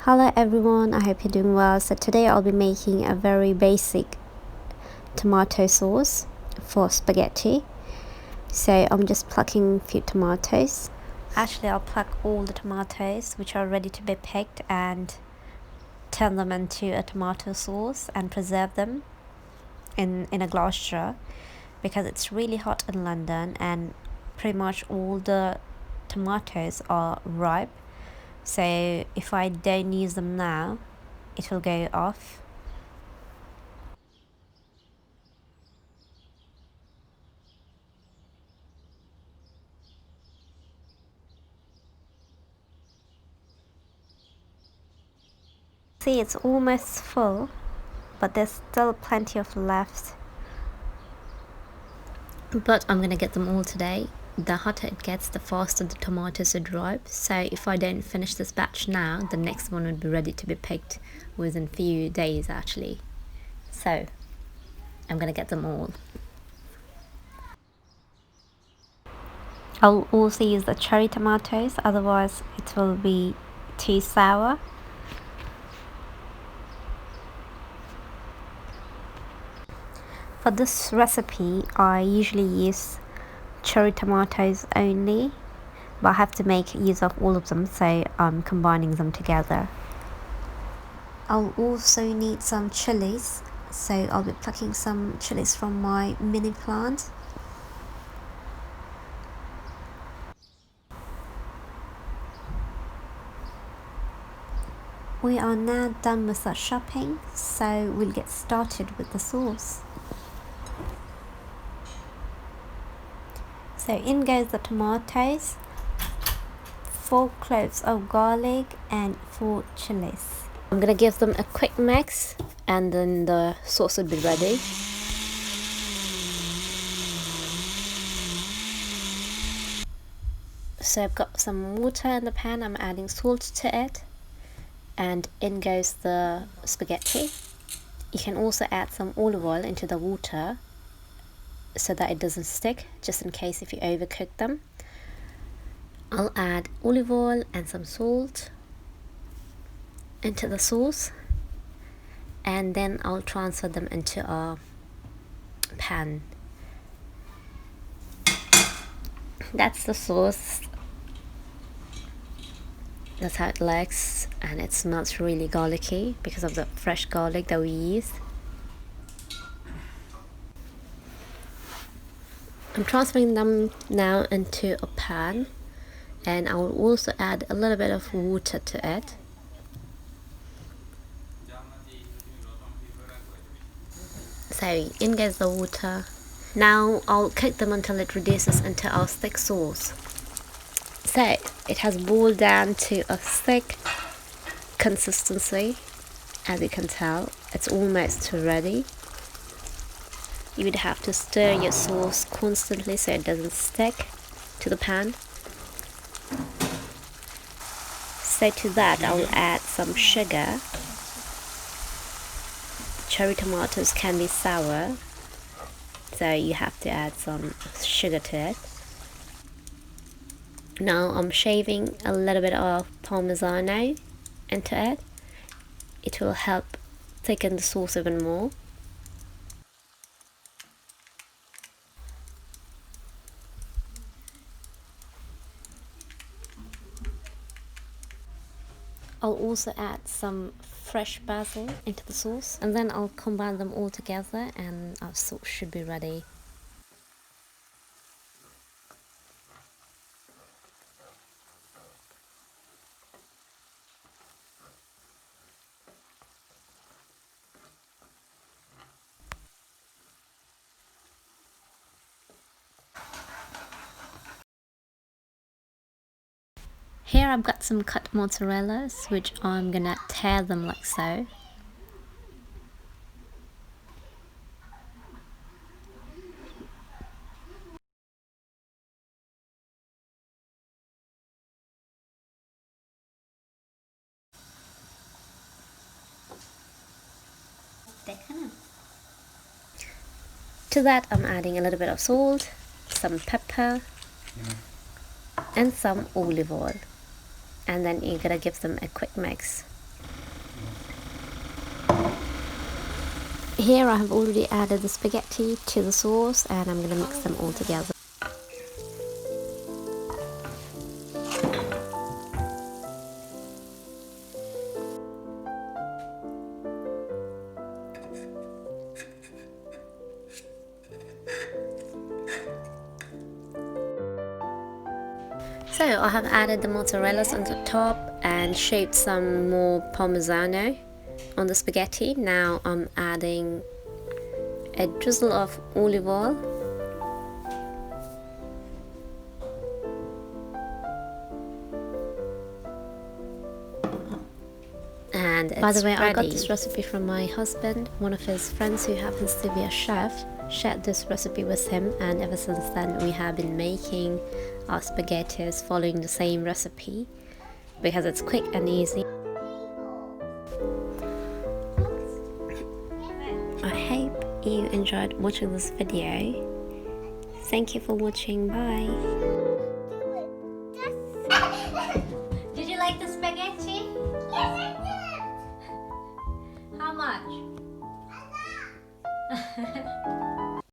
Hello everyone, I hope you're doing well. So today I'll be making a very basic tomato sauce for spaghetti. So I'm just plucking a few tomatoes. Actually, I'll pluck all the tomatoes which are ready to be picked and turn them into a tomato sauce and preserve them in a glass jar, because it's really hot in London and pretty much all the tomatoes are ripe. So if I don't use them now, it will go off. See, it's almost full, but there's still plenty of left. But I'm gonna get them all today. The hotter it gets, the faster the tomatoes would ripe. So if I don't finish this batch now, the next one would be ready to be picked within a few days actually. So I'm gonna get them all. I'll also use the cherry tomatoes, otherwise it will be too sour. For this recipe, I usually use cherry tomatoes only, but I have to make use of all of them, so I'm combining them together. I'll also need some chilies, so I'll be plucking some chilies from my mini plant. We are now done with our shopping, so we'll get started with the sauce. So in goes the tomatoes, 4 cloves of garlic and 4 chilies. I'm gonna give them a quick mix and then the sauce will be ready. So I've got some water in the pan, I'm adding salt to it, and in goes the spaghetti. You can also add some olive oil into the water so that it doesn't stick, just in case if you overcook them. I'll add olive oil and some salt into the sauce, and then I'll transfer them into a pan. That's the sauce. That's how it looks, and it smells really garlicky because of the fresh garlic that we used. I'm transferring them now into a pan, and I will also add a little bit of water to it. So in goes the water. Now I'll cook them until it reduces into our thick sauce. So it has boiled down to a thick consistency. As you can tell, it's almost ready. You would have to stir your sauce constantly so it doesn't stick to the pan. So to that I will add some sugar. Cherry tomatoes can be sour, so you have to add some sugar to it. Now I'm shaving a little bit of Parmigiano into it. It will help thicken the sauce even more. I'll also add some fresh basil into the sauce, and then I'll combine them all together and our sauce should be ready. Here I've got some cut mozzarellas, which I'm gonna tear them like so. To that I'm adding a little bit of salt, some pepper, and some olive oil. And then you're gonna give them a quick mix. Here I have already added the spaghetti to the sauce, and I'm going to mix them all together. So I have added the mozzarella's on the top and shaped some more parmigiano on the spaghetti. Now I'm adding a drizzle of olive oil and by the way, I got this recipe from my husband. One of his friends who happens to be a chef shared this recipe with him, and ever since then we have been making our spaghettis following the same recipe because it's quick and easy. I hope you enjoyed watching this video. Thank you for watching. Bye. Did you like the spaghetti?